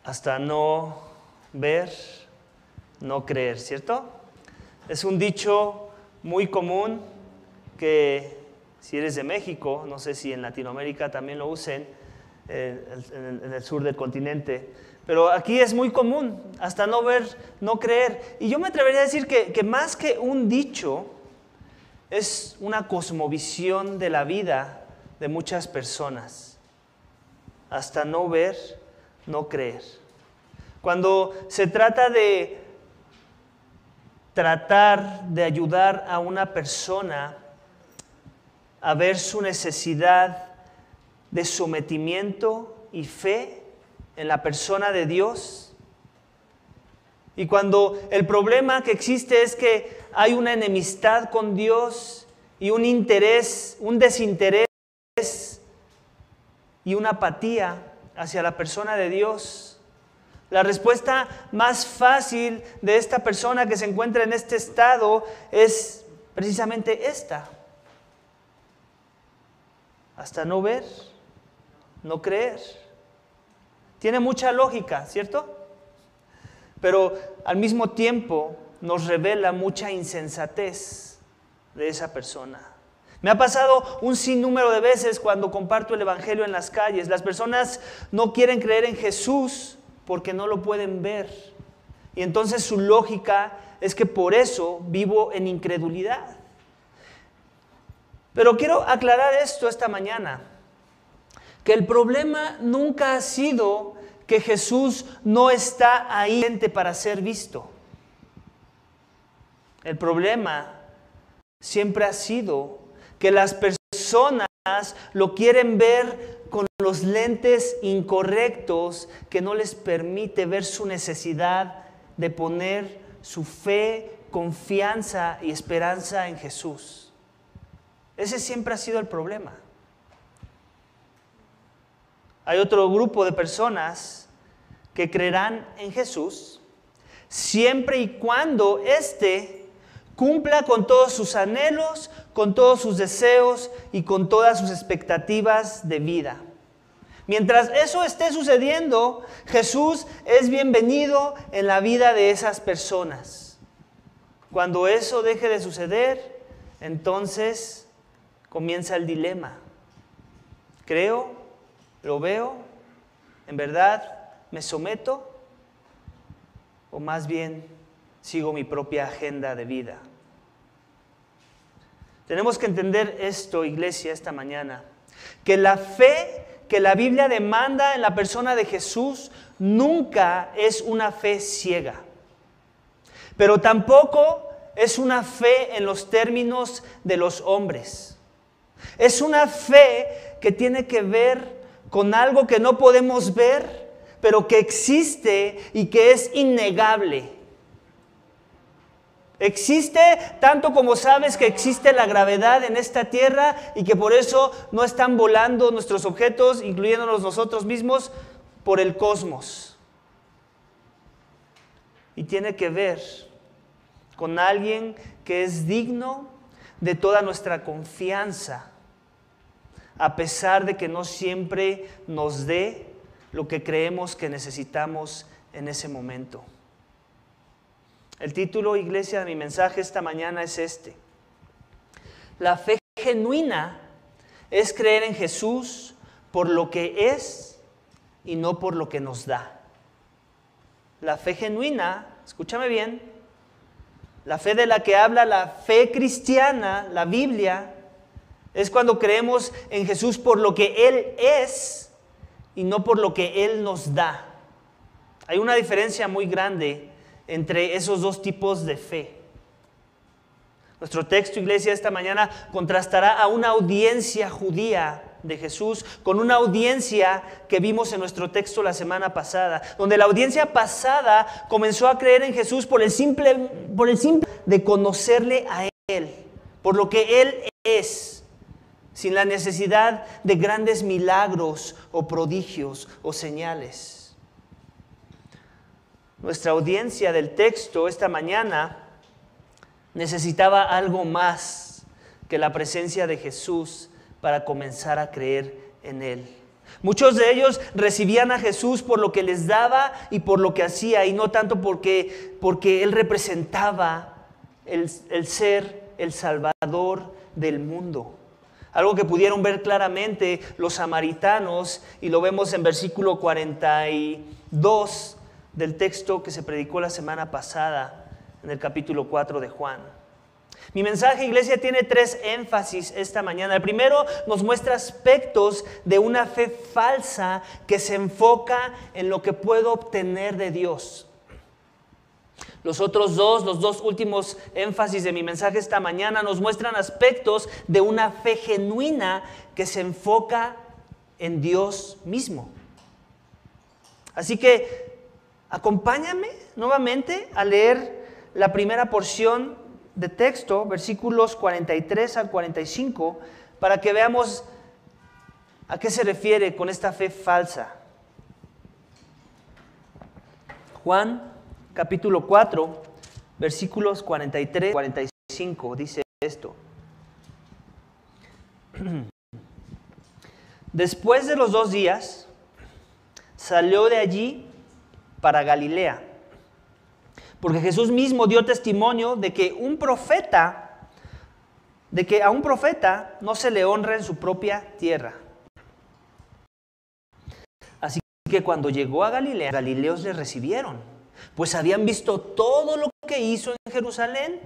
hasta no ver, no creer, ¿cierto? Es un dicho muy común que si eres de México, no sé si en Latinoamérica también lo usen, en el sur del continente, pero aquí es muy común, hasta no ver, no creer. Y yo me atrevería a decir que más que un dicho, es una cosmovisión de la vida de muchas personas. Hasta no ver, no creer. Cuando se trata de tratar de ayudar a una persona a ver su necesidad de sometimiento y fe en la persona de Dios, y cuando el problema que existe es que hay una enemistad con Dios y un interés, un desinterés y una apatía hacia la persona de Dios, la respuesta más fácil de esta persona que se encuentra en este estado es precisamente esta: hasta no ver, no creer. Tiene mucha lógica, ¿cierto? Pero al mismo tiempo nos revela mucha insensatez de esa persona. Me ha pasado un sinnúmero de veces cuando comparto el evangelio en las calles. Las personas no quieren creer en Jesús porque no lo pueden ver. Y entonces su lógica es que por eso vivo en incredulidad. Pero quiero aclarar esto esta mañana, que el problema nunca ha sido que Jesús no está ahí para ser visto. El problema siempre ha sido que las personas lo quieren ver con los lentes incorrectos que no les permite ver su necesidad de poner su fe, confianza y esperanza en Jesús. Ese siempre ha sido el problema. Hay otro grupo de personas que creerán en Jesús siempre y cuando éste cumpla con todos sus anhelos, con todos sus deseos y con todas sus expectativas de vida. Mientras eso esté sucediendo, Jesús es bienvenido en la vida de esas personas. Cuando eso deje de suceder, entonces comienza el dilema. ¿Creo? ¿Lo veo? ¿En verdad me someto? ¿O más bien sigo mi propia agenda de vida? Tenemos que entender esto, iglesia, esta mañana, que la fe que la Biblia demanda en la persona de Jesús nunca es una fe ciega, pero tampoco es una fe en los términos de los hombres. Es una fe que tiene que ver con algo que no podemos ver, pero que existe y que es innegable. Existe tanto como sabes que existe la gravedad en esta tierra y que por eso no están volando nuestros objetos, incluyéndonos nosotros mismos, por el cosmos. Y tiene que ver con alguien que es digno de toda nuestra confianza, a pesar de que no siempre nos dé lo que creemos que necesitamos en ese momento. El título, iglesia, de mi mensaje esta mañana es este: la fe genuina es creer en Jesús por lo que es y no por lo que nos da. La fe genuina, escúchame bien, la fe de la que habla la fe cristiana, la Biblia, es cuando creemos en Jesús por lo que Él es y no por lo que Él nos da. Hay una diferencia muy grande entre esos dos tipos de fe. Nuestro texto, iglesia, esta mañana contrastará a una audiencia judía de Jesús con una audiencia que vimos en nuestro texto la semana pasada, donde la audiencia pasada comenzó a creer en Jesús por el simple de conocerle a Él, por lo que Él es, sin la necesidad de grandes milagros o prodigios o señales. Nuestra audiencia del texto esta mañana necesitaba algo más que la presencia de Jesús para comenzar a creer en Él. Muchos de ellos recibían a Jesús por lo que les daba y por lo que hacía, y no tanto porque Él representaba el ser el Salvador del mundo. Algo que pudieron ver claramente los samaritanos, y lo vemos en versículo 42 del texto que se predicó la semana pasada, en el capítulo 4 de Juan. Mi mensaje, iglesia, tiene 3 énfasis esta mañana. El primero nos muestra aspectos de una fe falsa que se enfoca en lo que puedo obtener de Dios. Los otros los dos últimos énfasis de mi mensaje esta mañana nos muestran aspectos de una fe genuina que se enfoca en Dios mismo. Así que acompáñame nuevamente a leer la primera porción de texto, versículos 43 al 45, para que veamos a qué se refiere con esta fe falsa. Juan capítulo 4, versículos 43 y 45, dice esto. Después de los 2 días, salió de allí para Galilea, porque Jesús mismo dio testimonio de que a un profeta no se le honra en su propia tierra. Así que cuando llegó a Galilea, galileos le recibieron, pues habían visto todo lo que hizo en Jerusalén,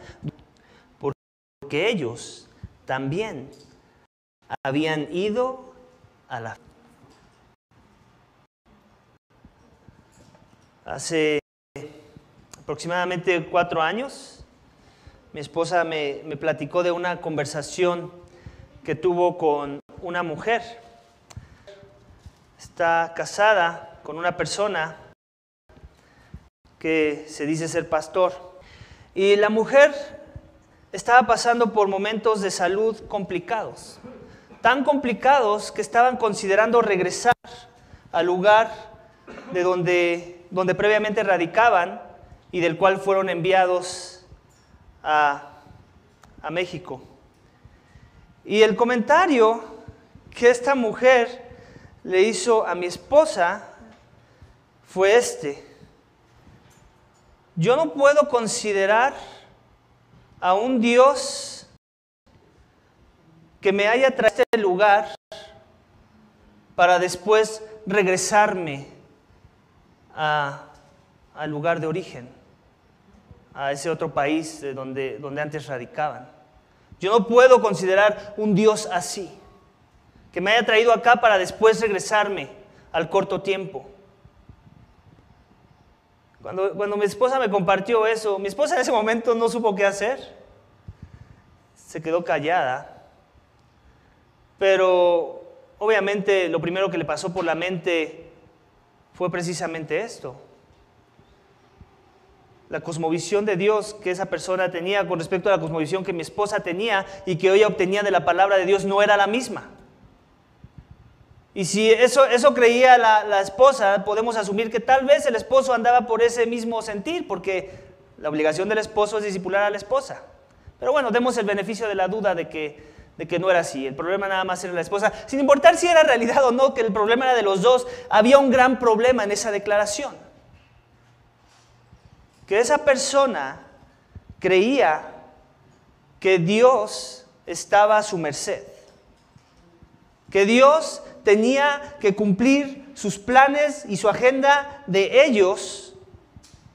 porque ellos también habían ido a la... Hace aproximadamente 4 años, mi esposa me platicó de una conversación que tuvo con una mujer. Está casada con una persona que se dice ser pastor. Y la mujer estaba pasando por momentos de salud complicados. Tan complicados que estaban considerando regresar al lugar de donde previamente radicaban y del cual fueron enviados a México. Y el comentario que esta mujer le hizo a mi esposa fue este: yo no puedo considerar a un Dios que me haya traído a este lugar para después regresarme al lugar de origen, a ese otro país de donde antes radicaban. Yo no puedo considerar un Dios así, que me haya traído acá para después regresarme al corto tiempo. Cuando mi esposa me compartió eso, mi esposa en ese momento no supo qué hacer. Se quedó callada. Pero obviamente lo primero que le pasó por la mente fue precisamente esto: la cosmovisión de Dios que esa persona tenía con respecto a la cosmovisión que mi esposa tenía y que ella obtenía de la palabra de Dios no era la misma. Y si eso creía la esposa, podemos asumir que tal vez el esposo andaba por ese mismo sentir, porque la obligación del esposo es discipular a la esposa. Pero bueno, demos el beneficio de la duda de que no era así. El problema nada más era la esposa, sin importar si era realidad o no, que el problema era de los dos. Había un gran problema en esa declaración: que esa persona creía que Dios estaba a su merced, que Dios tenía que cumplir sus planes y su agenda de ellos,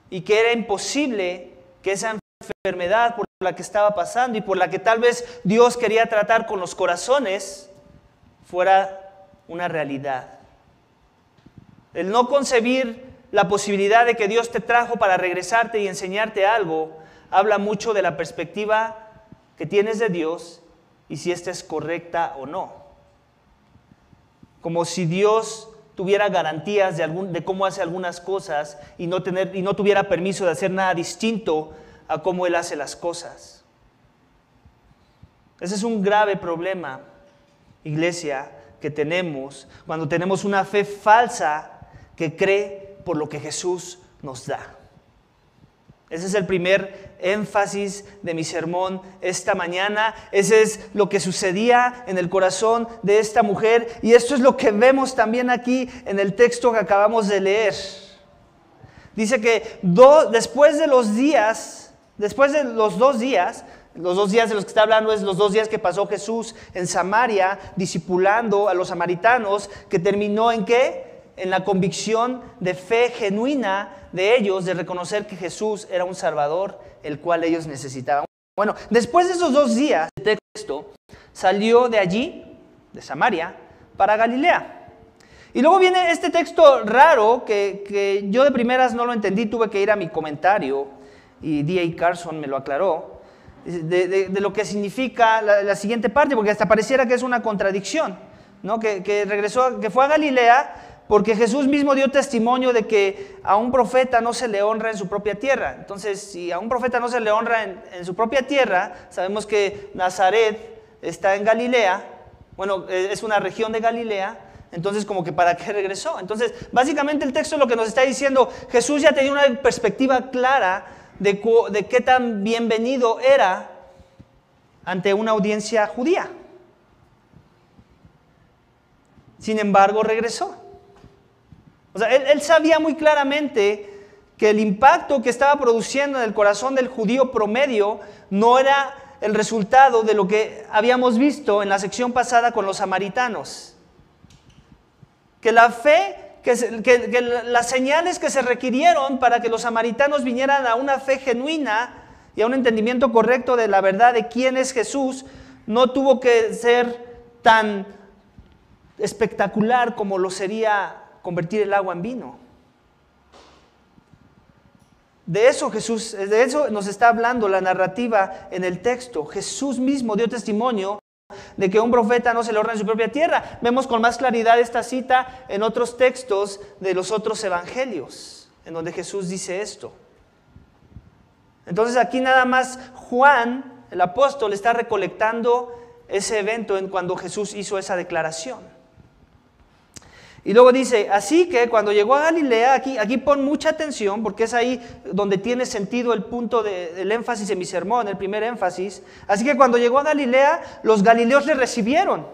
y que era imposible que esa enfermedad por la que estaba pasando y por la que tal vez Dios quería tratar con los corazones fuera una realidad. El no concebir la posibilidad de que Dios te trajo para regresarte y enseñarte algo habla mucho de la perspectiva que tienes de Dios y si esta es correcta o no. Como si Dios tuviera garantías de cómo hace algunas cosas y no tuviera permiso de hacer nada distinto a cómo Él hace las cosas. Ese es un grave problema, iglesia, que tenemos cuando tenemos una fe falsa que cree por lo que Jesús nos da. Ese es el primer énfasis de mi sermón esta mañana. Ese es lo que sucedía en el corazón de esta mujer. Y esto es lo que vemos también aquí en el texto que acabamos de leer. Dice que después de los 2 días, los 2 días de los que está hablando es los 2 días que pasó Jesús en Samaria, discipulando a los samaritanos, que terminó ¿en qué? En la convicción de fe genuina de ellos, de reconocer que Jesús era un Salvador, el cual ellos necesitaban. Bueno, después de esos 2 días, el texto salió de allí, de Samaria, para Galilea. Y luego viene este texto raro que yo de primeras no lo entendí, tuve que ir a mi comentario y D.A. Carson me lo aclaró, de lo que significa la siguiente parte, porque hasta pareciera que es una contradicción, ¿no? Que regresó, que fue a Galilea, porque Jesús mismo dio testimonio de que a un profeta no se le honra en su propia tierra. Entonces, si a un profeta no se le honra en su propia tierra, sabemos que Nazaret está en Galilea, bueno, es una región de Galilea, entonces como que ¿para qué regresó? Entonces, básicamente el texto lo que nos está diciendo, Jesús ya tenía una perspectiva clara de qué tan bienvenido era ante una audiencia judía. Sin embargo, regresó. O sea, él sabía muy claramente que el impacto que estaba produciendo en el corazón del judío promedio no era el resultado de lo que habíamos visto en la sección pasada con los samaritanos. Que la fe, que las señales que se requirieron para que los samaritanos vinieran a una fe genuina y a un entendimiento correcto de la verdad de quién es Jesús, no tuvo que ser tan espectacular como lo sería convertir el agua en vino. De eso nos está hablando la narrativa en el texto. Jesús mismo dio testimonio de que un profeta no se le honra en su propia tierra. Vemos con más claridad esta cita en otros textos de los otros evangelios, en donde Jesús dice esto. Entonces aquí nada más Juan, el apóstol, está recolectando ese evento en cuando Jesús hizo esa declaración. Y luego dice, así que cuando llegó a Galilea, aquí pon mucha atención, porque es ahí donde tiene sentido el punto del énfasis en mi sermón, el primer énfasis. Así que cuando llegó a Galilea, los galileos le recibieron.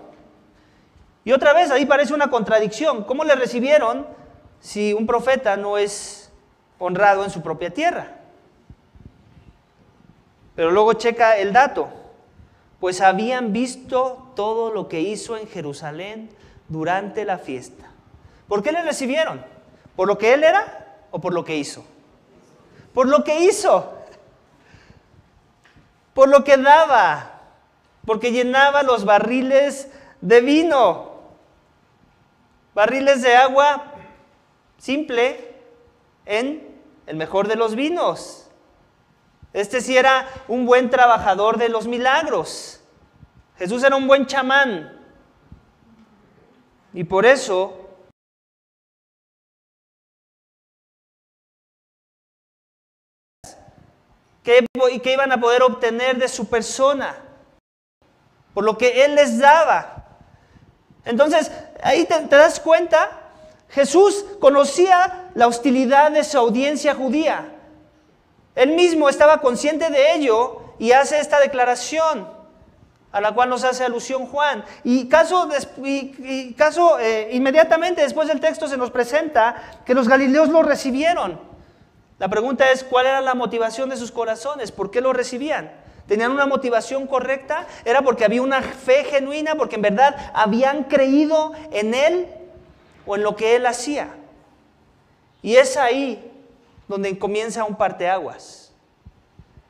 Y otra vez, ahí parece una contradicción. ¿Cómo le recibieron si un profeta no es honrado en su propia tierra? Pero luego checa el dato. Pues habían visto todo lo que hizo en Jerusalén durante la fiesta. ¿Por qué le recibieron? ¿Por lo que él era o por lo que hizo? Por lo que hizo. Por lo que daba. Porque llenaba los barriles de vino. Barriles de agua simple en el mejor de los vinos. Este sí era un buen trabajador de los milagros. Jesús era un buen chamán. Y por eso ¿qué iban a poder obtener de su persona? Por lo que Él les daba. Entonces, ahí te das cuenta, Jesús conocía la hostilidad de su audiencia judía. Él mismo estaba consciente de ello y hace esta declaración a la cual nos hace alusión Juan. Y inmediatamente después del texto se nos presenta que los galileos lo recibieron. La pregunta es, ¿cuál era la motivación de sus corazones? ¿Por qué lo recibían? ¿Tenían una motivación correcta? ¿Era porque había una fe genuina? ¿Porque en verdad habían creído en Él o en lo que Él hacía? Y es ahí donde comienza un parteaguas.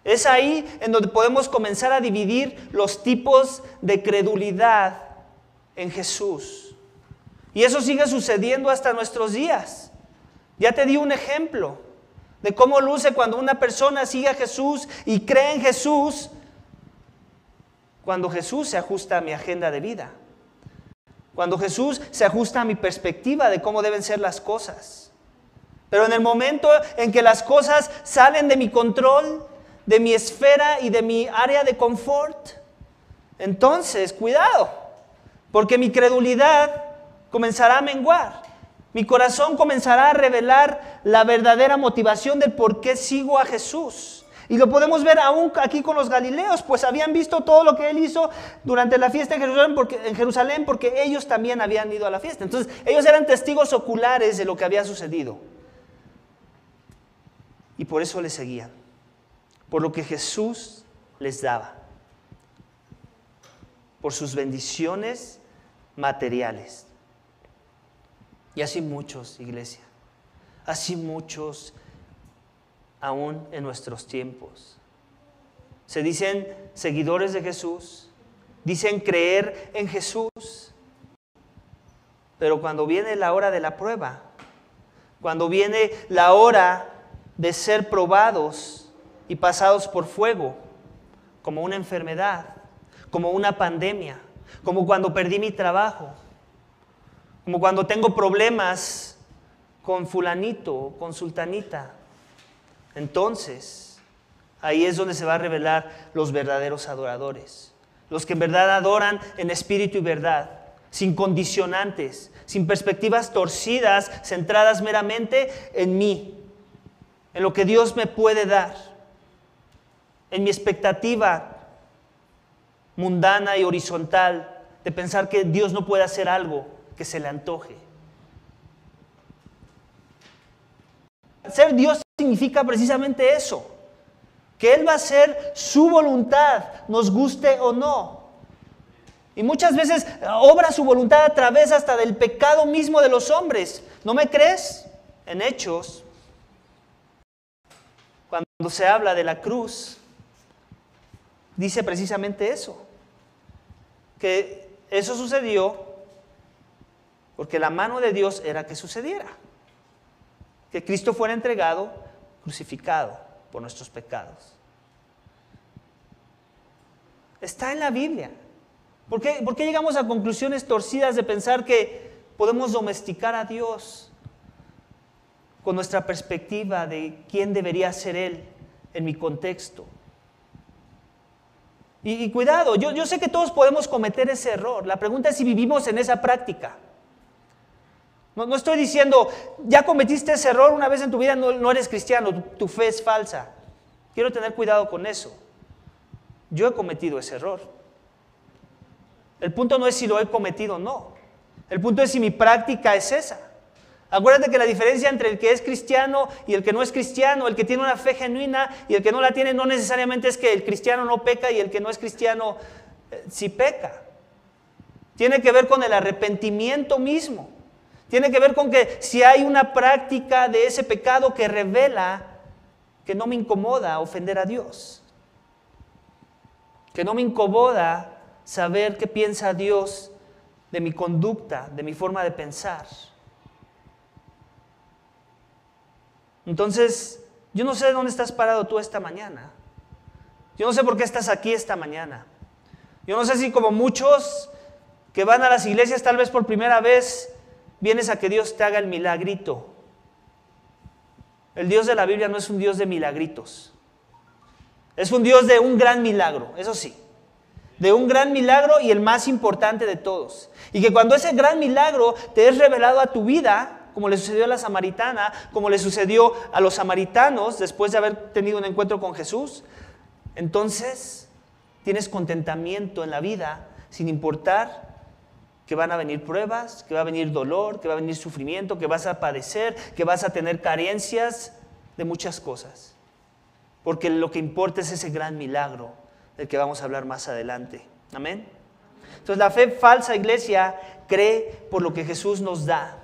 Es ahí en donde podemos comenzar a dividir los tipos de credulidad en Jesús. Y eso sigue sucediendo hasta nuestros días. Ya te di un ejemplo de cómo luce cuando una persona sigue a Jesús y cree en Jesús, cuando Jesús se ajusta a mi agenda de vida, cuando Jesús se ajusta a mi perspectiva de cómo deben ser las cosas. Pero en el momento en que las cosas salen de mi control, de mi esfera y de mi área de confort, entonces cuidado, porque mi credulidad comenzará a menguar. Mi corazón comenzará a revelar la verdadera motivación del por qué sigo a Jesús. Y lo podemos ver aún aquí con los galileos, pues habían visto todo lo que Él hizo durante la fiesta en Jerusalén porque ellos también habían ido a la fiesta. Entonces, ellos eran testigos oculares de lo que había sucedido. Y por eso le seguían, por lo que Jesús les daba, por sus bendiciones materiales. Y así muchos, iglesia, así muchos aún en nuestros tiempos. Se dicen seguidores de Jesús, dicen creer en Jesús, pero cuando viene la hora de la prueba, cuando viene la hora de ser probados y pasados por fuego, como una enfermedad, como una pandemia, como cuando perdí mi trabajo, como cuando tengo problemas con fulanito o con sultanita, entonces ahí es donde se va a revelar los verdaderos adoradores, los que en verdad adoran en espíritu y verdad, sin condicionantes, sin perspectivas torcidas, centradas meramente en mí, en lo que Dios me puede dar, en mi expectativa mundana y horizontal de pensar que Dios no puede hacer algo que se le antoje. Ser Dios significa precisamente eso, que Él va a hacer su voluntad, nos guste o no. Y muchas veces obra su voluntad a través hasta del pecado mismo de los hombres. ¿No me crees? En Hechos, cuando se habla de la cruz, dice precisamente eso, que eso sucedió porque la mano de Dios era que sucediera, que Cristo fuera entregado, crucificado por nuestros pecados. Está en la Biblia. ¿Por qué llegamos a conclusiones torcidas de pensar que podemos domesticar a Dios con nuestra perspectiva de quién debería ser Él en mi contexto? Y cuidado, yo sé que todos podemos cometer ese error. La pregunta es si vivimos en esa práctica. No estoy diciendo, ya cometiste ese error una vez en tu vida, no eres cristiano, tu fe es falsa. Quiero tener cuidado con eso. Yo he cometido ese error. El punto no es si lo he cometido o no. El punto es si mi práctica es esa. Acuérdate que la diferencia entre el que es cristiano y el que no es cristiano, el que tiene una fe genuina y el que no la tiene, no necesariamente es que el cristiano no peca y el que no es cristiano sí peca. Tiene que ver con el arrepentimiento mismo. Tiene que ver con que si hay una práctica de ese pecado que revela que no me incomoda ofender a Dios, que no me incomoda saber qué piensa Dios de mi conducta, de mi forma de pensar. Entonces, yo no sé dónde estás parado tú esta mañana. Yo no sé por qué estás aquí esta mañana. Yo no sé si como muchos que van a las iglesias tal vez por primera vez, vienes a que Dios te haga el milagrito. El Dios de la Biblia no es un Dios de milagritos. Es un Dios de un gran milagro, eso sí. De un gran milagro y el más importante de todos. Y que cuando ese gran milagro te es revelado a tu vida, como le sucedió a la samaritana, como le sucedió a los samaritanos después de haber tenido un encuentro con Jesús, entonces tienes contentamiento en la vida sin importar que van a venir pruebas, que va a venir dolor, que va a venir sufrimiento, que vas a padecer, que vas a tener carencias de muchas cosas. Porque lo que importa es ese gran milagro del que vamos a hablar más adelante. Amén. Entonces la fe falsa, iglesia, cree por lo que Jesús nos da.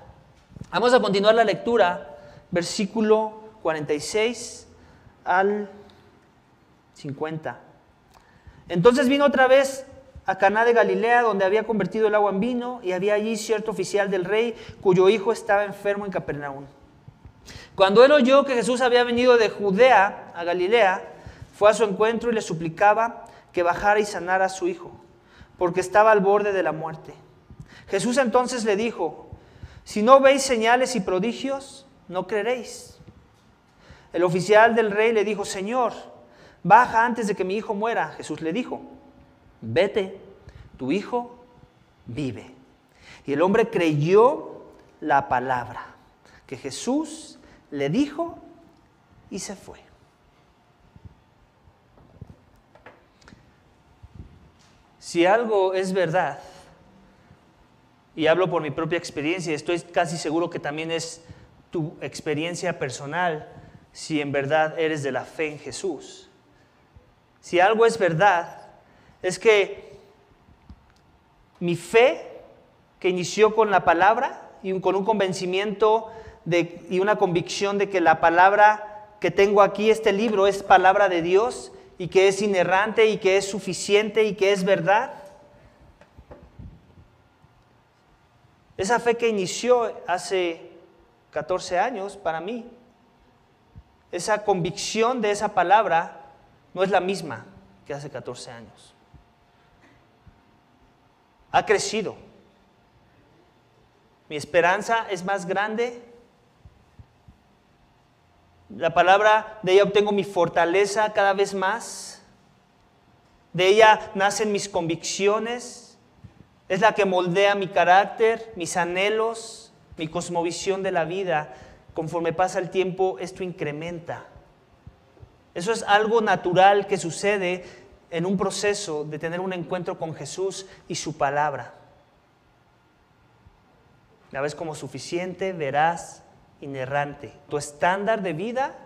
Vamos a continuar la lectura, versículo 46 al 50. Entonces vino otra vez a Caná de Galilea, donde había convertido el agua en vino, y había allí cierto oficial del rey, cuyo hijo estaba enfermo en Capernaum. Cuando él oyó que Jesús había venido de Judea a Galilea, fue a su encuentro y le suplicaba que bajara y sanara a su hijo, porque estaba al borde de la muerte. Jesús entonces le dijo: si no veis señales y prodigios, no creeréis. El oficial del rey le dijo: Señor, baja antes de que mi hijo muera. Jesús le dijo: vete, tu hijo vive. Y el hombre creyó la palabra que Jesús le dijo y se fue. Si algo es verdad, y hablo por mi propia experiencia, estoy casi seguro que también es tu experiencia personal, si en verdad eres de la fe en Jesús. Si algo es verdad, es que mi fe, que inició con la palabra y con un convencimiento y una convicción de que la palabra que tengo aquí, este libro, es palabra de Dios y que es inerrante y que es suficiente y que es verdad. Esa fe que inició hace 14 años para mí, esa convicción de esa palabra no es la misma que hace 14 años. Ha crecido. Mi esperanza es más grande. La palabra, de ella obtengo mi fortaleza cada vez más. De ella nacen mis convicciones. Es la que moldea mi carácter, mis anhelos, mi cosmovisión de la vida. Conforme pasa el tiempo, esto incrementa. Eso es algo natural que sucede en un proceso de tener un encuentro con Jesús y su palabra. La ves como suficiente, veraz, inerrante. Tu estándar de vida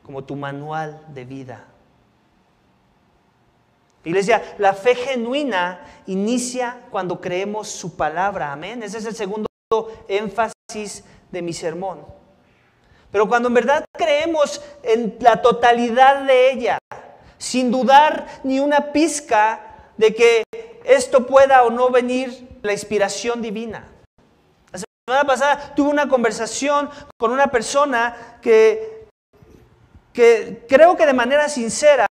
como tu manual de vida. Iglesia, la fe genuina inicia cuando creemos su palabra. Amén. Ese es el segundo énfasis de mi sermón. Pero cuando en verdad creemos en la totalidad de ella, sin dudar ni una pizca de que esto pueda o no venir la inspiración divina. La semana pasada tuve una conversación con una persona que creo que de manera sincera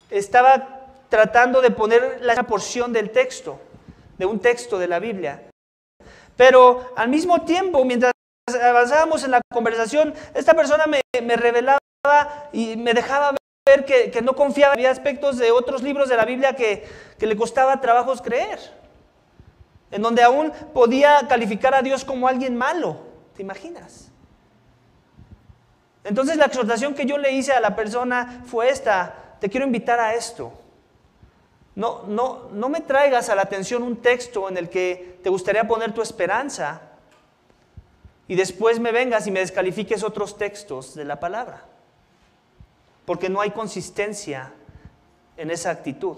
estaba tratando de poner la porción del texto, de un texto de la Biblia. Pero al mismo tiempo, mientras avanzábamos en la conversación, esta persona me revelaba y me dejaba ver que no confiaba. Había aspectos de otros libros de la Biblia que le costaba trabajos creer, en donde aún podía calificar a Dios como alguien malo. ¿Te imaginas? Entonces la exhortación que yo le hice a la persona fue esta: te quiero invitar a esto. No me traigas a la atención un texto en el que te gustaría poner tu esperanza y después me vengas y me descalifiques otros textos de la palabra, porque no hay consistencia en esa actitud.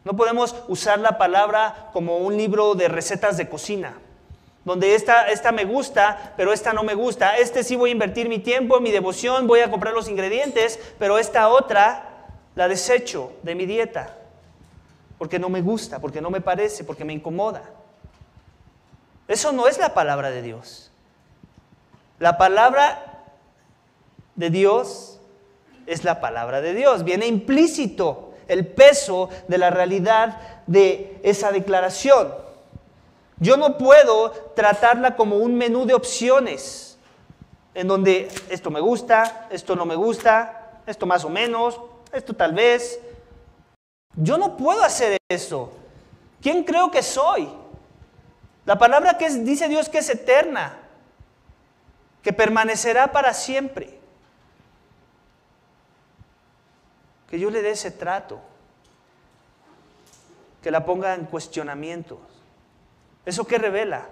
No podemos usar la palabra como un libro de recetas de cocina, donde esta me gusta, pero esta no me gusta. Sí voy a invertir mi tiempo, mi devoción, voy a comprar los ingredientes, pero esta otra la desecho de mi dieta, porque no me gusta, porque no me parece, porque me incomoda. Eso no es la palabra de Dios. La palabra de Dios es la palabra de Dios. Viene implícito el peso de la realidad de esa declaración. Yo no puedo tratarla como un menú de opciones, en donde esto me gusta, esto no me gusta, esto más o menos, esto tal vez. Yo no puedo hacer eso. ¿Quién creo que soy? La palabra dice Dios que es eterna, que permanecerá para siempre. Que yo le dé ese trato, que la ponga en cuestionamientos. ¿Eso qué revela?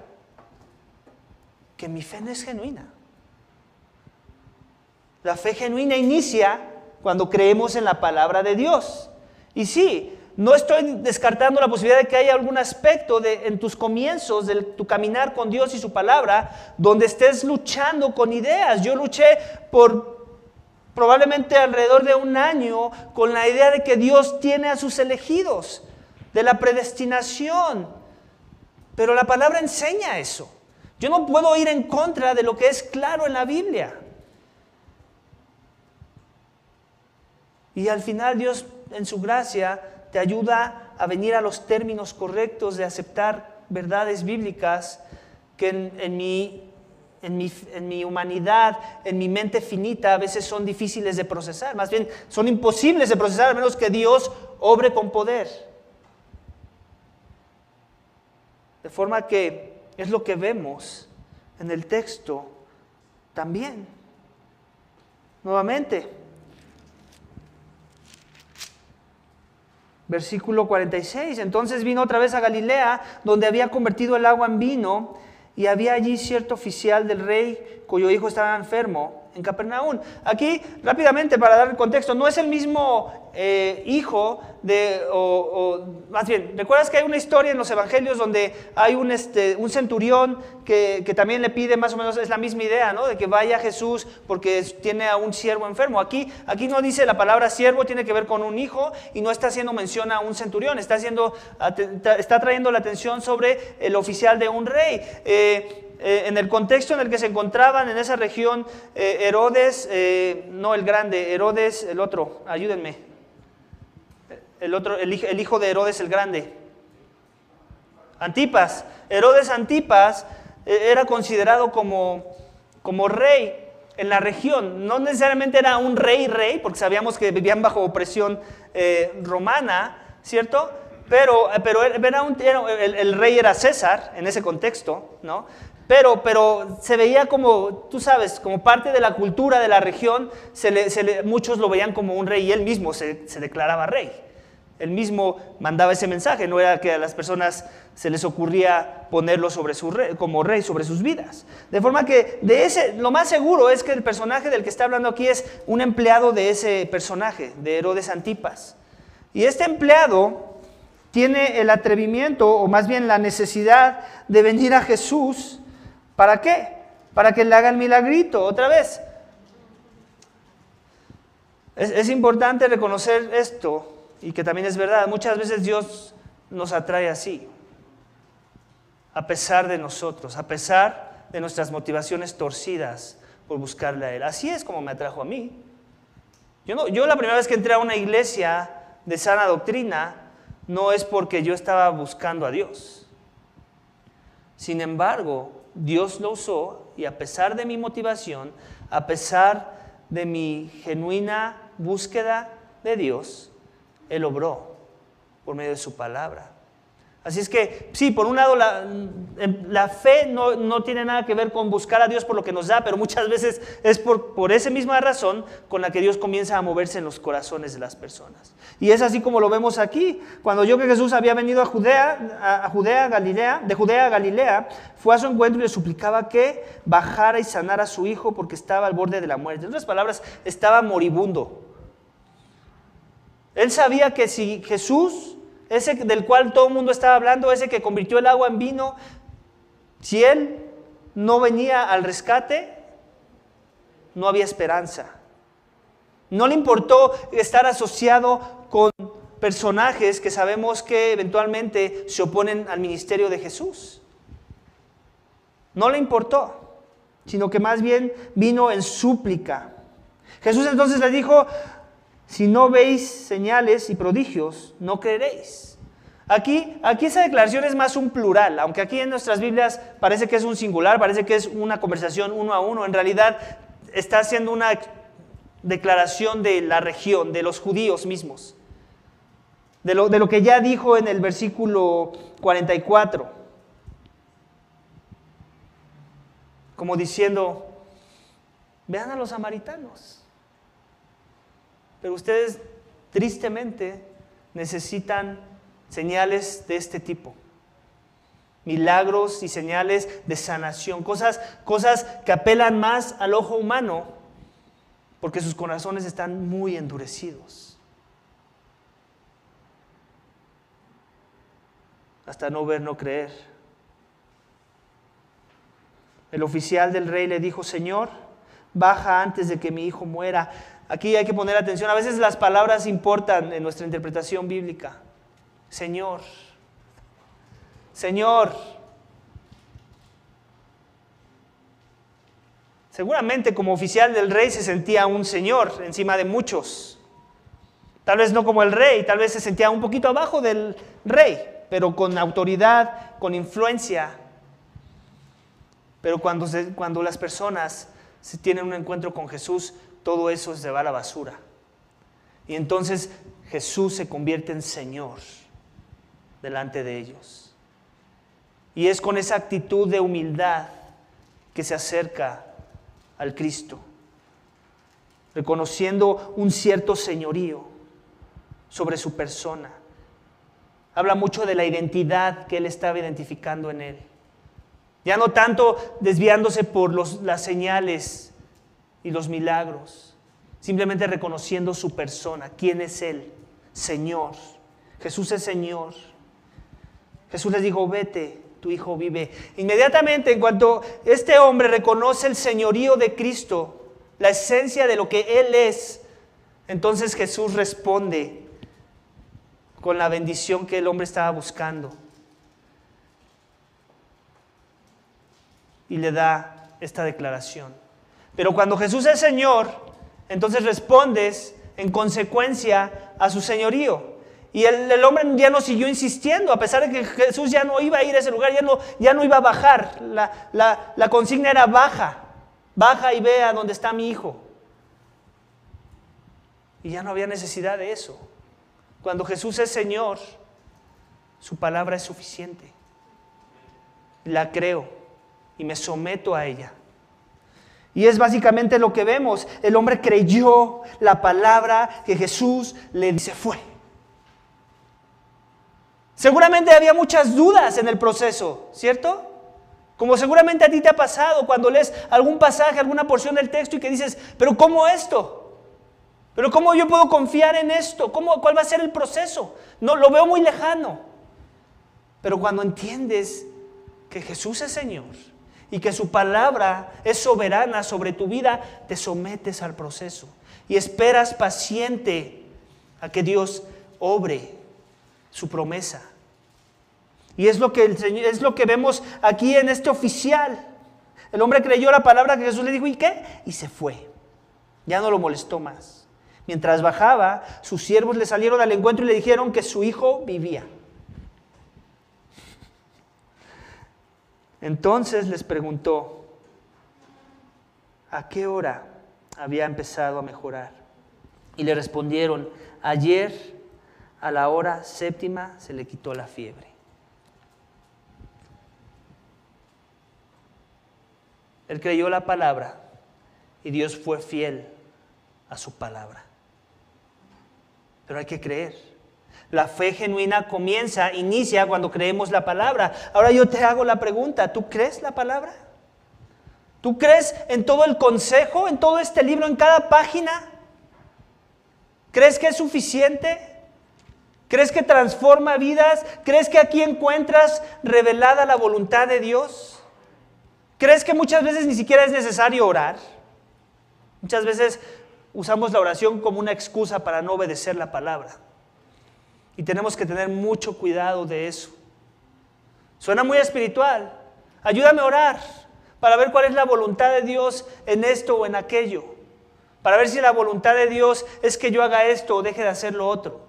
Que mi fe no es genuina. La fe genuina inicia cuando creemos en la palabra de Dios. Y sí, no estoy descartando la posibilidad de que haya algún aspecto en tus comienzos de tu caminar con Dios y su palabra, donde estés luchando con ideas. Yo luché por probablemente alrededor de un año con la idea de que Dios tiene a sus elegidos, de la predestinación. Pero la palabra enseña eso. Yo no puedo ir en contra de lo que es claro en la Biblia. Y al final Dios, en su gracia, te ayuda a venir a los términos correctos de aceptar verdades bíblicas que en mi humanidad, en mi mente finita, a veces son difíciles de procesar. Más bien, son imposibles de procesar, a menos que Dios obre con poder. De forma que es lo que vemos en el texto también. Nuevamente, versículo 46. Entonces vino otra vez a Galilea, donde había convertido el agua en vino, y había allí cierto oficial del rey cuyo hijo estaba enfermo en Capernaum. Aquí, rápidamente, para dar el contexto, no es el mismo hijo más bien, ¿recuerdas que hay una historia en los evangelios donde hay un centurión que también le pide más o menos, es la misma idea, ¿no? De que vaya Jesús porque tiene a un siervo enfermo. Aquí no dice la palabra siervo, tiene que ver con un hijo y no está haciendo mención a un centurión, está trayendo la atención sobre el oficial de un rey. En el contexto en el que se encontraban en esa región, Herodes, no el grande, Herodes, el otro, ayúdenme, el hijo de Herodes el grande, Antipas. Herodes Antipas era considerado como rey en la región. No necesariamente era un rey, porque sabíamos que vivían bajo opresión romana, ¿cierto? Pero el rey era César en ese contexto, ¿no? Pero se veía como, tú sabes, como parte de la cultura de la región, muchos lo veían como un rey y él mismo se declaraba rey. Él mismo mandaba ese mensaje, no era que a las personas se les ocurría ponerlo como rey sobre sus vidas. De forma que lo más seguro es que el personaje del que está hablando aquí es un empleado de ese personaje, de Herodes Antipas. Y este empleado tiene el atrevimiento, o más bien la necesidad de venir a Jesús. ¿Para qué? Para que le haga el milagrito, otra vez. Es importante reconocer esto, y que también es verdad. Muchas veces Dios nos atrae así, a pesar de nosotros, a pesar de nuestras motivaciones torcidas por buscarle a Él. Así es como me atrajo a mí. Yo la primera vez que entré a una iglesia de sana doctrina, no es porque yo estaba buscando a Dios. Sin embargo, Dios lo usó, y a pesar de mi motivación, a pesar de mi genuina búsqueda de Dios, Él obró por medio de su palabra. Así es que, sí, por un lado la fe no tiene nada que ver con buscar a Dios por lo que nos da, pero muchas veces es por esa misma razón con la que Dios comienza a moverse en los corazones de las personas. Y es así como lo vemos aquí. Cuando oyó que Jesús había venido de Judea a Galilea, fue a su encuentro y le suplicaba que bajara y sanara a su hijo porque estaba al borde de la muerte. En otras palabras, estaba moribundo. Él sabía que si Jesús, ese del cual todo el mundo estaba hablando, ese que convirtió el agua en vino, si Él no venía al rescate, no había esperanza. No le importó estar asociado con personajes que sabemos que eventualmente se oponen al ministerio de Jesús. No le importó, sino que más bien vino en súplica. Jesús entonces le dijo: si no veis señales y prodigios, no creeréis. Aquí esa declaración es más un plural, aunque aquí en nuestras Biblias parece que es un singular, parece que es una conversación uno a uno. En realidad está haciendo una declaración de la región, de los judíos mismos, de lo que ya dijo en el versículo 44, como diciendo: vean a los samaritanos. Pero ustedes, tristemente, necesitan señales de este tipo. Milagros y señales de sanación. Cosas que apelan más al ojo humano, porque sus corazones están muy endurecidos. Hasta no ver, no creer. El oficial del rey le dijo: Señor, baja antes de que mi hijo muera. Aquí hay que poner atención. A veces las palabras importan en nuestra interpretación bíblica. Señor. Señor. Seguramente como oficial del rey se sentía un señor encima de muchos. Tal vez no como el rey, tal vez se sentía un poquito abajo del rey, pero con autoridad, con influencia. Pero cuando las personas se tienen un encuentro con Jesús, todo eso se va a la basura. Y entonces Jesús se convierte en Señor delante de ellos. Y es con esa actitud de humildad que se acerca al Cristo, reconociendo un cierto señorío sobre su persona. Habla mucho de la identidad que él estaba identificando en él. Ya no tanto desviándose por las señales y los milagros, simplemente reconociendo su persona. ¿Quién es él? Señor. Jesús es Señor. Jesús les dijo, vete, tu hijo vive. Inmediatamente, en cuanto este hombre reconoce el señorío de Cristo, la esencia de lo que Él es, entonces Jesús responde con la bendición que el hombre estaba buscando. Y le da esta declaración. Pero cuando Jesús es Señor, entonces respondes en consecuencia a su señorío. Y el hombre ya no siguió insistiendo, a pesar de que Jesús ya no iba a ir a ese lugar, ya no iba a bajar. La consigna era baja y ve a donde está mi hijo. Y ya no había necesidad de eso. Cuando Jesús es Señor, su palabra es suficiente. La creo y me someto a ella. Y es básicamente lo que vemos. El hombre creyó la palabra que Jesús le dice, fue. Seguramente había muchas dudas en el proceso, ¿cierto? Como seguramente a ti te ha pasado cuando lees algún pasaje, alguna porción del texto y que dices, pero ¿cómo esto? ¿Pero cómo yo puedo confiar en esto? ¿Cuál va a ser el proceso? No, lo veo muy lejano. Pero cuando entiendes que Jesús es Señor y que su palabra es soberana sobre tu vida, te sometes al proceso y esperas paciente a que Dios obre su promesa. Y es lo que vemos aquí en este oficial. El hombre creyó la palabra que Jesús le dijo, ¿y qué? Y se fue. Ya no lo molestó más. Mientras bajaba, sus siervos le salieron al encuentro y le dijeron que su hijo vivía. Entonces les preguntó, ¿a qué hora había empezado a mejorar? Y le respondieron, ayer a la hora 7:00 se le quitó la fiebre. Él creyó la palabra y Dios fue fiel a su palabra. Pero hay que creer. La fe genuina inicia cuando creemos la palabra. Ahora yo te hago la pregunta, ¿tú crees la palabra? ¿Tú crees en todo el consejo, en todo este libro, en cada página? ¿Crees que es suficiente? ¿Crees que transforma vidas? ¿Crees que aquí encuentras revelada la voluntad de Dios? ¿Crees que muchas veces ni siquiera es necesario orar? Muchas veces usamos la oración como una excusa para no obedecer la palabra. Y tenemos que tener mucho cuidado de eso. Suena muy espiritual. Ayúdame a orar para ver cuál es la voluntad de Dios en esto o en aquello. Para ver si la voluntad de Dios es que yo haga esto o deje de hacer lo otro.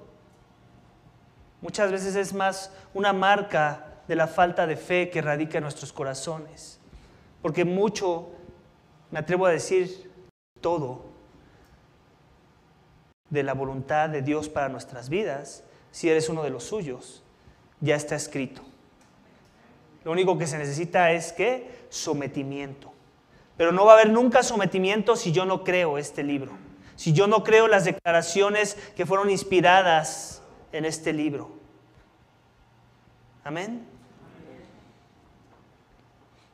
Muchas veces es más una marca de la falta de fe que radica en nuestros corazones. Porque mucho, me atrevo a decir, todo de la voluntad de Dios para nuestras vidas, si eres uno de los suyos, ya está escrito. Lo único que se necesita es ¿qué? Sometimiento. Pero no va a haber nunca sometimiento si yo no creo este libro. Si yo no creo las declaraciones que fueron inspiradas en este libro. Amén.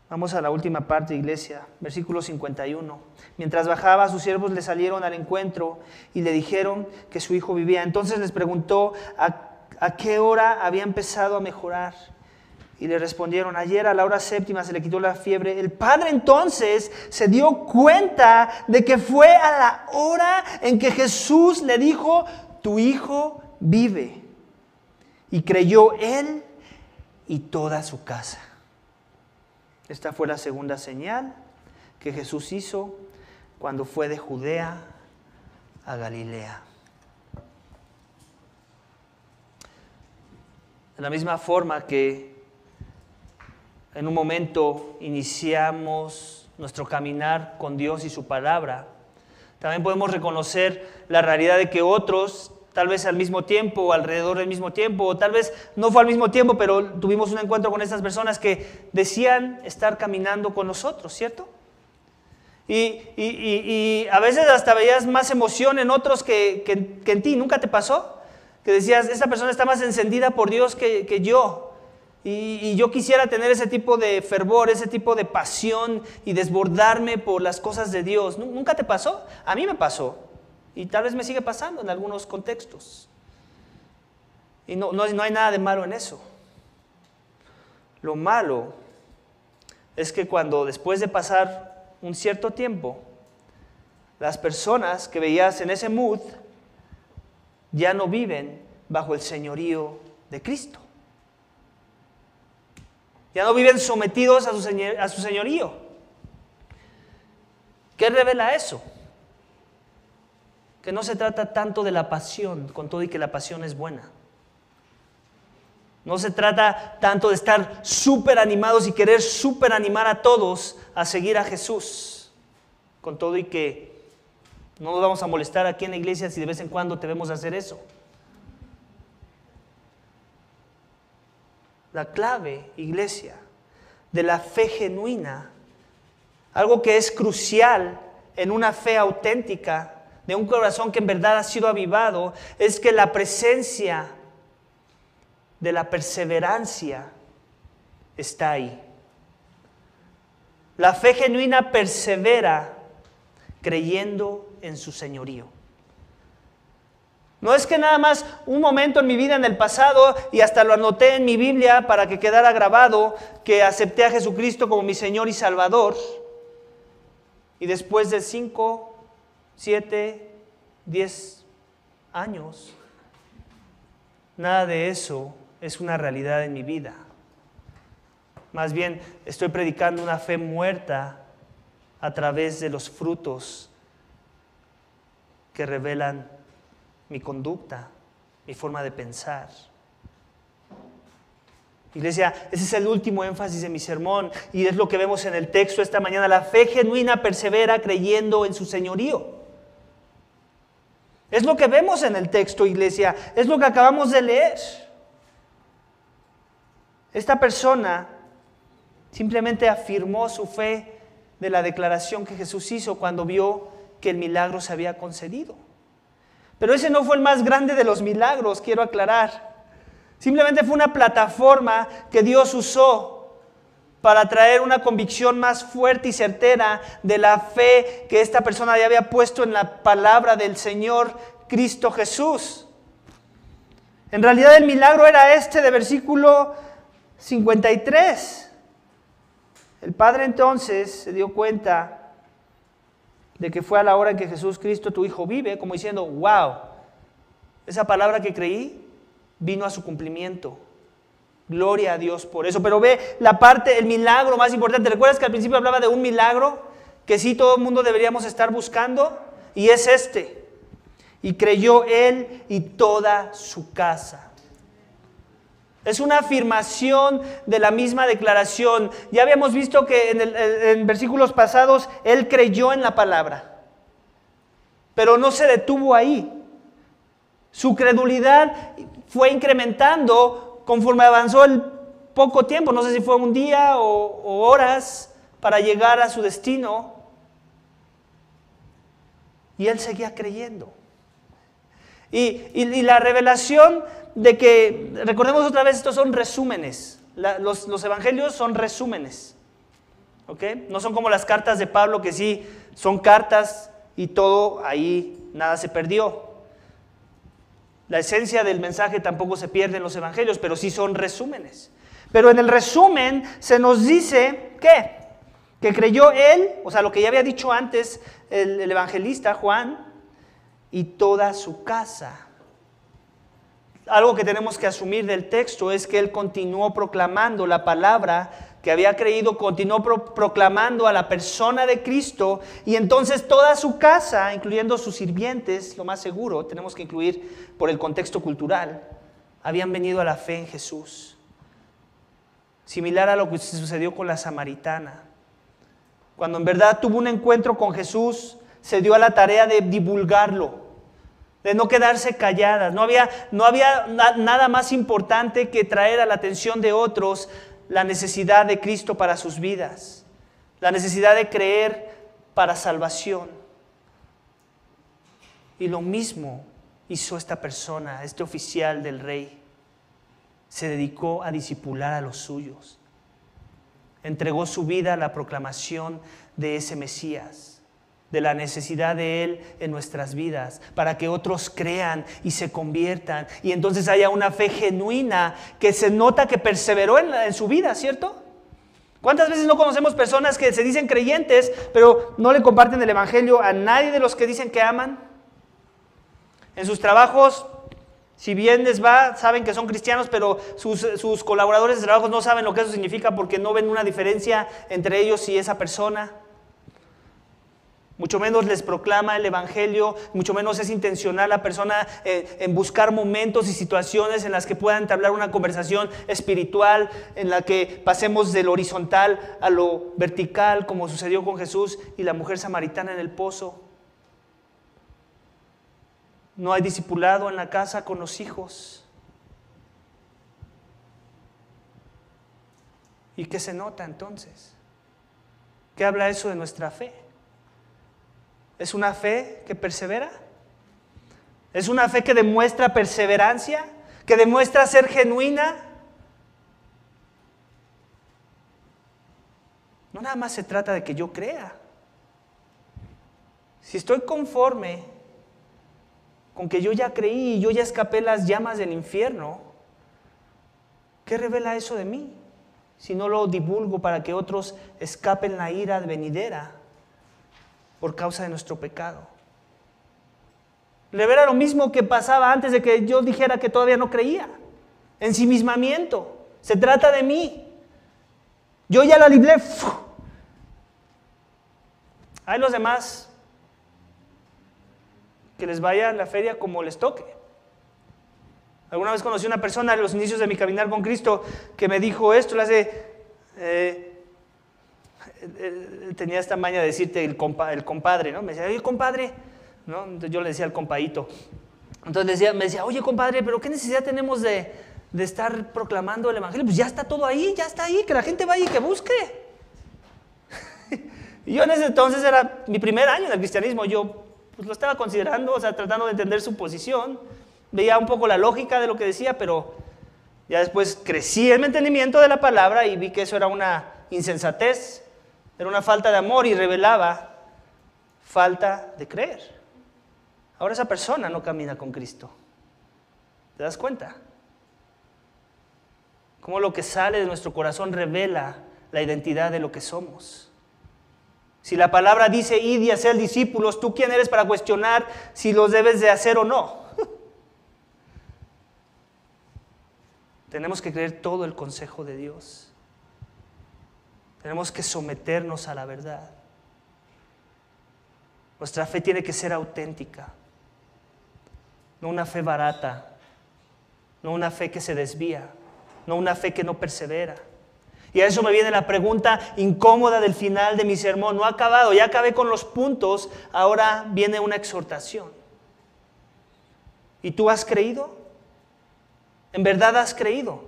Vamos a la última parte, iglesia, versículo 51. Mientras bajaba, sus siervos le salieron al encuentro y le dijeron que su hijo vivía. Entonces les preguntó a qué hora había empezado a mejorar. Y le respondieron, ayer a la hora 7:00 se le quitó la fiebre. El padre entonces se dio cuenta de que fue a la hora en que Jesús le dijo, tu hijo vive. Y creyó él y toda su casa. Esta fue la segunda señal que Jesús hizo cuando fue de Judea a Galilea. De la misma forma que en un momento iniciamos nuestro caminar con Dios y su palabra, también podemos reconocer la realidad de que otros tal vez al mismo tiempo, o alrededor del mismo tiempo, o tal vez no fue al mismo tiempo, pero tuvimos un encuentro con estas personas que decían estar caminando con nosotros, ¿cierto? Y a veces hasta veías más emoción en otros que en ti. ¿Nunca te pasó? Que decías, esta persona está más encendida por Dios que yo. Y yo quisiera tener ese tipo de fervor, ese tipo de pasión y desbordarme por las cosas de Dios. ¿Nunca te pasó? A mí me pasó. Y tal vez me sigue pasando en algunos contextos. Y no hay nada de malo en eso. Lo malo es que cuando después de pasar un cierto tiempo, las personas que veías en ese mood ya no viven bajo el señorío de Cristo. Ya no viven sometidos a su señorío. ¿Qué revela eso? Que no se trata tanto de la pasión, con todo y que la pasión es buena. No se trata tanto de estar súper animados y querer súper animar a todos a seguir a Jesús, con todo y que no nos vamos a molestar aquí en la iglesia si de vez en cuando debemos hacer eso. La clave, iglesia, de la fe genuina, algo que es crucial en una fe auténtica, de un corazón que en verdad ha sido avivado, es que la presencia de la perseverancia está ahí. La fe genuina persevera creyendo en su señorío. No es que nada más un momento en mi vida en el pasado, y hasta lo anoté en mi Biblia para que quedara grabado, que acepté a Jesucristo como mi Señor y Salvador, y después de 5, 7, 10 años, nada de eso es una realidad en mi vida. Más bien, estoy predicando una fe muerta a través de los frutos que revelan mi conducta, mi forma de pensar. Iglesia, ese es el último énfasis de mi sermón y es lo que vemos en el texto esta mañana. La fe genuina persevera creyendo en su señorío. Es lo que vemos en el texto, iglesia. Es lo que acabamos de leer. Esta persona simplemente afirmó su fe de la declaración que Jesús hizo cuando vio que el milagro se había concedido. Pero ese no fue el más grande de los milagros, quiero aclarar. Simplemente fue una plataforma que Dios usó para traer una convicción más fuerte y certera de la fe que esta persona ya había puesto en la palabra del Señor Cristo Jesús. En realidad el milagro era este de versículo 53. El padre entonces se dio cuenta de que fue a la hora en que Jesús Cristo, tu Hijo, vive, como diciendo, wow, esa palabra que creí vino a su cumplimiento. Gloria a Dios por eso. Pero ve la parte, el milagro más importante. ¿Recuerdas que al principio hablaba de un milagro que sí todo el mundo deberíamos estar buscando? Y es este. Y creyó él y toda su casa. Es una afirmación de la misma declaración. Ya habíamos visto que en versículos pasados él creyó en la palabra, pero no se detuvo ahí. Su credulidad fue incrementando conforme avanzó el poco tiempo, no sé si fue un día o horas para llegar a su destino. Y él seguía creyendo. Y la revelación de que, recordemos otra vez, estos son resúmenes. Los evangelios son resúmenes. ¿Okay? No son como las cartas de Pablo, que sí son cartas y todo ahí, nada se perdió. La esencia del mensaje tampoco se pierde en los evangelios, pero sí son resúmenes. Pero en el resumen se nos dice que creyó él, o sea, lo que ya había dicho antes el evangelista Juan, y toda su casa. Algo que tenemos que asumir del texto es que él continuó proclamando la palabra que había creído, continuó proclamando a la persona de Cristo, y entonces toda su casa, incluyendo sus sirvientes, lo más seguro, tenemos que incluir por el contexto cultural, habían venido a la fe en Jesús. Similar a lo que sucedió con la samaritana. Cuando en verdad tuvo un encuentro con Jesús, se dio a la tarea de divulgarlo. de no quedarse calladas. No había nada más importante que traer a la atención de otros la necesidad de Cristo para sus vidas, la necesidad de creer para salvación. Y lo mismo hizo esta persona, este oficial del rey. Se dedicó a discipular a los suyos. Entregó su vida a la proclamación de ese Mesías, de la necesidad de Él en nuestras vidas, para que otros crean y se conviertan. Y entonces haya una fe genuina que se nota que perseveró en su vida, ¿cierto? ¿Cuántas veces no conocemos personas que se dicen creyentes, pero no le comparten el evangelio a nadie de los que dicen que aman? En sus trabajos, si bien les va, saben que son cristianos, pero sus colaboradores de trabajo no saben lo que eso significa porque no ven una diferencia entre ellos y esa persona. Mucho menos les proclama el evangelio, mucho menos es intencional la persona en buscar momentos y situaciones en las que puedan entablar una conversación espiritual, en la que pasemos del horizontal a lo vertical, como sucedió con Jesús y la mujer samaritana en el pozo. No hay discipulado en la casa con los hijos. ¿Y qué se nota entonces? ¿Qué habla eso de nuestra fe? ¿Es una fe que persevera? ¿Es una fe que demuestra perseverancia? ¿Que demuestra ser genuina? No nada más se trata de que yo crea. Si estoy conforme con que yo ya creí y yo ya escapé las llamas del infierno, ¿qué revela eso de mí? Si no lo divulgo para que otros escapen la ira venidera por causa de nuestro pecado. Revela lo mismo que pasaba antes de que yo dijera que todavía no creía. Ensimismamiento. Se trata de mí. Yo ya la libré. Hay los demás que les vaya a la feria como les toque. Alguna vez conocí a una persona en los inicios de mi caminar con Cristo que me dijo esto, tenía esta maña de decirte el compadre, ¿no? Me decía, oye, compadre, ¿no? Entonces yo le decía al compadito. Entonces me decía, oye, compadre, pero ¿qué necesidad tenemos de estar proclamando el evangelio? Pues ya está todo ahí, ya está ahí, que la gente vaya y que busque. Y yo en ese entonces era mi primer año en el cristianismo, yo pues lo estaba considerando, o sea, tratando de entender su posición, veía un poco la lógica de lo que decía, pero ya después crecí en mi entendimiento de la palabra y vi que eso era una insensatez, era una falta de amor y revelaba falta de creer. Ahora esa persona no camina con Cristo. ¿Te das cuenta? Cómo lo que sale de nuestro corazón revela la identidad de lo que somos. Si la palabra dice, id y hacer discípulos, ¿tú quién eres para cuestionar si los debes de hacer o no? Tenemos que creer todo el consejo de Dios. Tenemos que someternos a la verdad. Nuestra fe tiene que ser auténtica, no una fe barata, no una fe que se desvía, no una fe que no persevera. Y a eso me viene la pregunta incómoda del final de mi sermón. No ha acabado, ya acabé con los puntos, ahora viene una exhortación. ¿Y tú has creído? ¿En verdad has creído?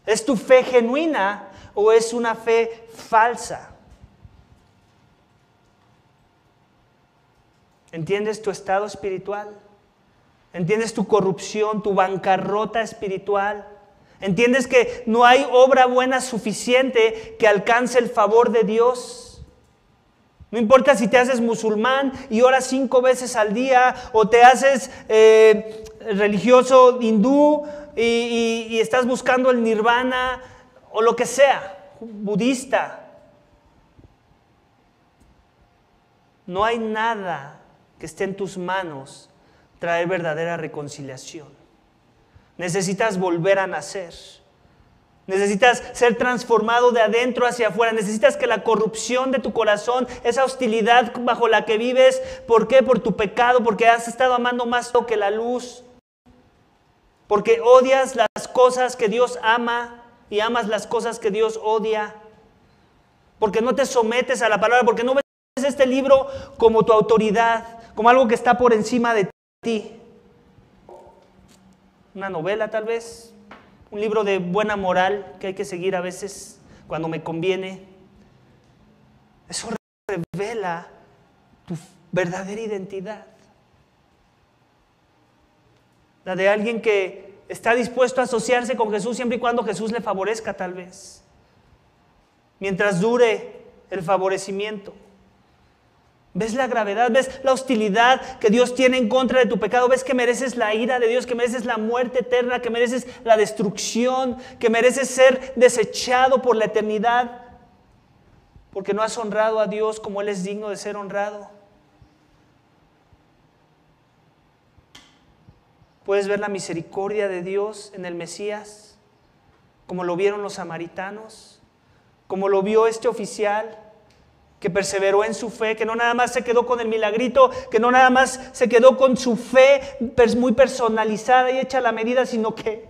¿Es tu fe genuina o es una fe falsa? ¿Entiendes tu estado espiritual? ¿Entiendes tu corrupción, tu bancarrota espiritual? ¿Entiendes que no hay obra buena suficiente que alcance el favor de Dios? No importa si te haces musulmán y oras 5 veces al día, o te haces religioso hindú y estás buscando el nirvana, o lo que sea, budista. No hay nada que esté en tus manos traer verdadera reconciliación. Necesitas volver a nacer. Necesitas ser transformado de adentro hacia afuera. Necesitas que la corrupción de tu corazón, esa hostilidad bajo la que vives, ¿por qué? Por tu pecado, porque has estado amando más que la luz, porque odias las cosas que Dios ama y amas las cosas que Dios odia, porque no te sometes a la palabra, porque no ves este libro como tu autoridad, como algo que está por encima de ti. ti? Una novela tal vez, un libro de buena moral que hay que seguir a veces cuando me conviene. Eso revela tu verdadera identidad. La de alguien que está dispuesto a asociarse con Jesús siempre y cuando Jesús le favorezca tal vez. Mientras dure el favorecimiento. ¿Ves la gravedad? ¿Ves la hostilidad que Dios tiene en contra de tu pecado? ¿Ves que mereces la ira de Dios? ¿Que mereces la muerte eterna? ¿Que mereces la destrucción? ¿Que mereces ser desechado por la eternidad? Porque no has honrado a Dios como Él es digno de ser honrado. Puedes ver la misericordia de Dios en el Mesías, como lo vieron los samaritanos, como lo vio este oficial, que perseveró en su fe, que no nada más se quedó con el milagrito, que no nada más se quedó con su fe muy personalizada y hecha a la medida, sino que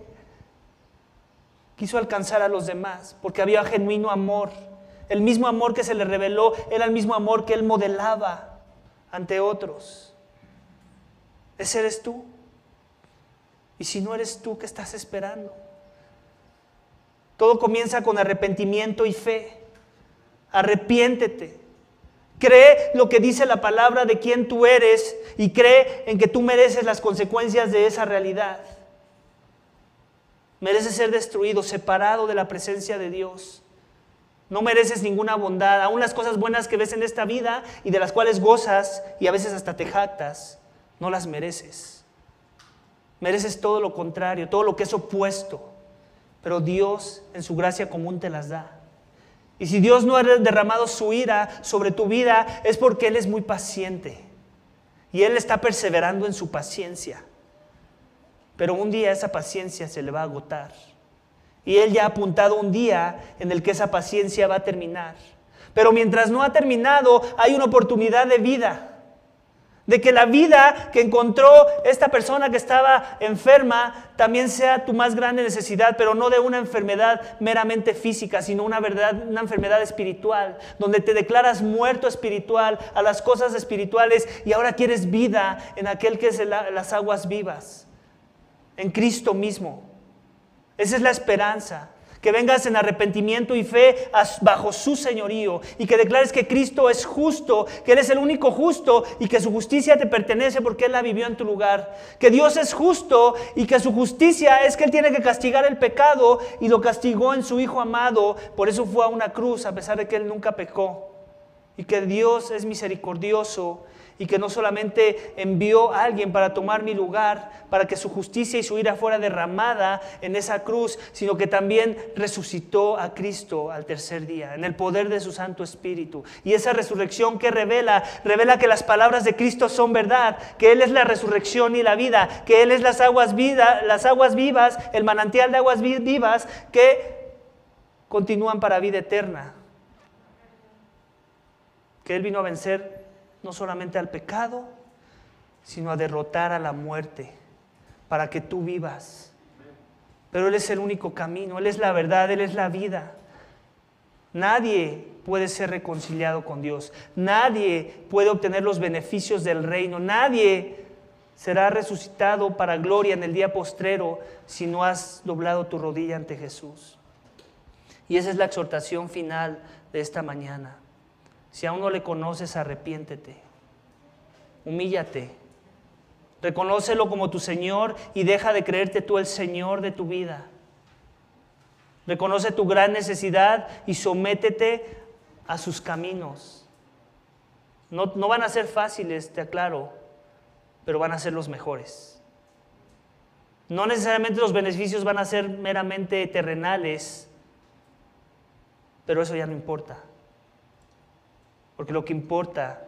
quiso alcanzar a los demás, porque había genuino amor. El mismo amor que se le reveló era el mismo amor que él modelaba ante otros. Ese eres tú. Y si no eres tú, ¿qué estás esperando? Todo comienza con arrepentimiento y fe. Arrepiéntete. Cree lo que dice la palabra de quién tú eres y cree en que tú mereces las consecuencias de esa realidad. Mereces ser destruido, separado de la presencia de Dios. No mereces ninguna bondad. Aún las cosas buenas que ves en esta vida y de las cuales gozas y a veces hasta te jactas, no las mereces. Mereces todo lo contrario, todo lo que es opuesto. Pero Dios en su gracia común te las da. Y si Dios no ha derramado su ira sobre tu vida, es porque Él es muy paciente. Y Él está perseverando en su paciencia. Pero un día esa paciencia se le va a agotar. Y Él ya ha apuntado un día en el que esa paciencia va a terminar. Pero mientras no ha terminado, hay una oportunidad de vida. De que la vida que encontró esta persona que estaba enferma también sea tu más grande necesidad, pero no de una enfermedad meramente física, sino una enfermedad espiritual, donde te declaras muerto espiritual a las cosas espirituales y ahora quieres vida en aquel que es las aguas vivas, en Cristo mismo. Esa es la esperanza. Que vengas en arrepentimiento y fe bajo su señorío y que declares que Cristo es justo, que Él es el único justo y que su justicia te pertenece porque Él la vivió en tu lugar. Que Dios es justo y que su justicia es que Él tiene que castigar el pecado y lo castigó en su Hijo amado. Por eso fue a una cruz a pesar de que Él nunca pecó. Y que Dios es misericordioso y que no solamente envió a alguien para tomar mi lugar, para que su justicia y su ira fuera derramada en esa cruz, sino que también resucitó a Cristo al tercer día, en el poder de su Santo Espíritu. Y esa resurrección que revela que las palabras de Cristo son verdad, que Él es la resurrección y la vida, que Él es las aguas vivas, el manantial de aguas vivas que continúan para vida eterna. Que Él vino a vencer no solamente al pecado, sino a derrotar a la muerte, para que tú vivas. Pero Él es el único camino, Él es la verdad, Él es la vida. Nadie puede ser reconciliado con Dios, nadie puede obtener los beneficios del reino, nadie será resucitado para gloria en el día postrero si no has doblado tu rodilla ante Jesús. Y esa es la exhortación final de esta mañana. Si aún no le conoces, arrepiéntete, humíllate, reconócelo como tu Señor y deja de creerte tú el Señor de tu vida. Reconoce tu gran necesidad y sométete a sus caminos. No van a ser fáciles, te aclaro, pero van a ser los mejores. No necesariamente los beneficios van a ser meramente terrenales, pero eso ya no importa. Porque lo que importa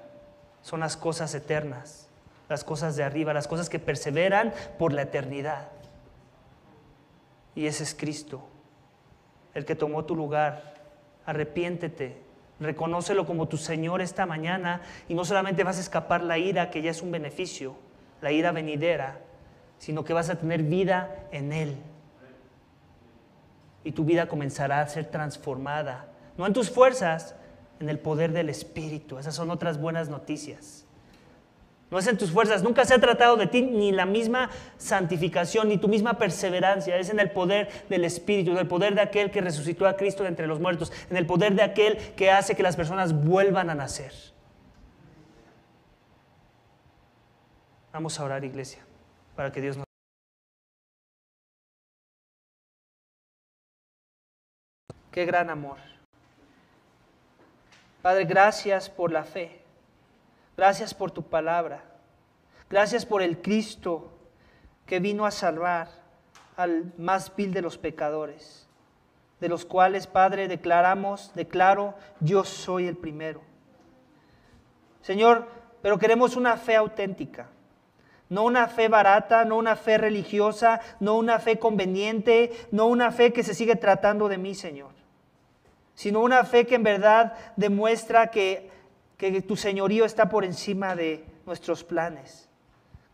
son las cosas eternas, las cosas de arriba, las cosas que perseveran por la eternidad. Y ese es Cristo, el que tomó tu lugar. Arrepiéntete, reconócelo como tu Señor esta mañana y no solamente vas a escapar la ira, que ya es un beneficio, la ira venidera, sino que vas a tener vida en Él. Y tu vida comenzará a ser transformada, no en tus fuerzas, en el poder del Espíritu. Esas son otras buenas noticias. No es en tus fuerzas, nunca se ha tratado de ti ni la misma santificación, ni tu misma perseverancia. Es en el poder del Espíritu, en el poder de aquel que resucitó a Cristo de entre los muertos, en el poder de aquel que hace que las personas vuelvan a nacer. Vamos a orar, iglesia, para que Dios nos... Qué gran amor. Padre, gracias por la fe. Gracias por tu palabra. Gracias por el Cristo que vino a salvar al más vil de los pecadores, de los cuales, Padre, declaro, yo soy el primero. Señor, pero queremos una fe auténtica, no una fe barata, no una fe religiosa, no una fe conveniente, no una fe que se sigue tratando de mí, Señor, sino una fe que en verdad demuestra que tu señorío está por encima de nuestros planes,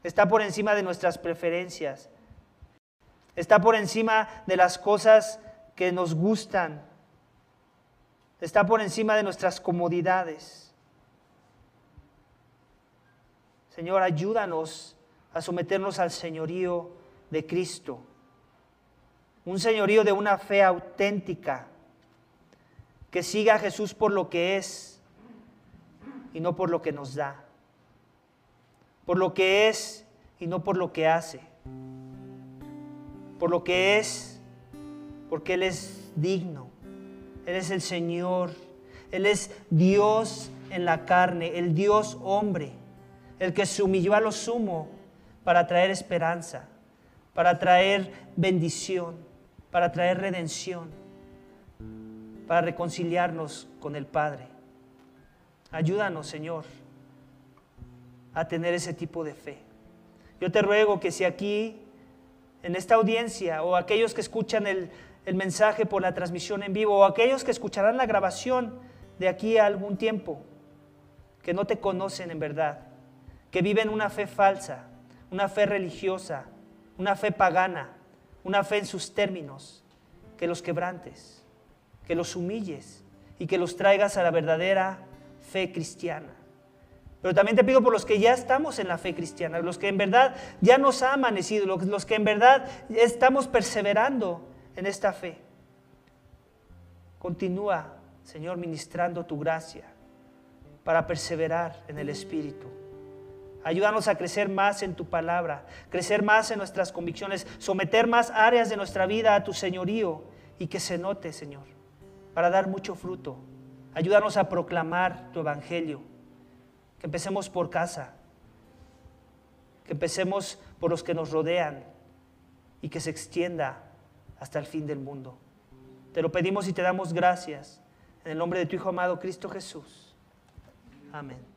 está por encima de nuestras preferencias, está por encima de las cosas que nos gustan, está por encima de nuestras comodidades. Señor, ayúdanos a someternos al señorío de Cristo, un señorío de una fe auténtica, que siga a Jesús por lo que es, y no por lo que nos da, por lo que es y no por lo que hace, por lo que es, porque Él es digno, Él es el Señor, Él es Dios en la carne, el Dios hombre, el que se humilló a lo sumo para traer esperanza, para traer bendición, para traer redención, para reconciliarnos con el Padre. Ayúdanos, Señor, a tener ese tipo de fe. Yo te ruego que si aquí, en esta audiencia, o aquellos que escuchan el mensaje por la transmisión en vivo, o aquellos que escucharán la grabación de aquí a algún tiempo, que no te conocen en verdad, que viven una fe falsa, una fe religiosa, una fe pagana, una fe en sus términos, que los quebrantes, que los humilles y que los traigas a la verdadera fe cristiana. Pero también te pido por los que ya estamos en la fe cristiana, los que en verdad ya nos ha amanecido, los que en verdad estamos perseverando en esta fe. Continúa, Señor, ministrando tu gracia para perseverar en el Espíritu. Ayúdanos a crecer más en tu palabra, crecer más en nuestras convicciones, someter más áreas de nuestra vida a tu señorío y que se note, Señor, para dar mucho fruto. Ayúdanos a proclamar tu evangelio, que empecemos por casa, que empecemos por los que nos rodean y que se extienda hasta el fin del mundo. Te lo pedimos y te damos gracias en el nombre de tu Hijo amado Cristo Jesús. Amén.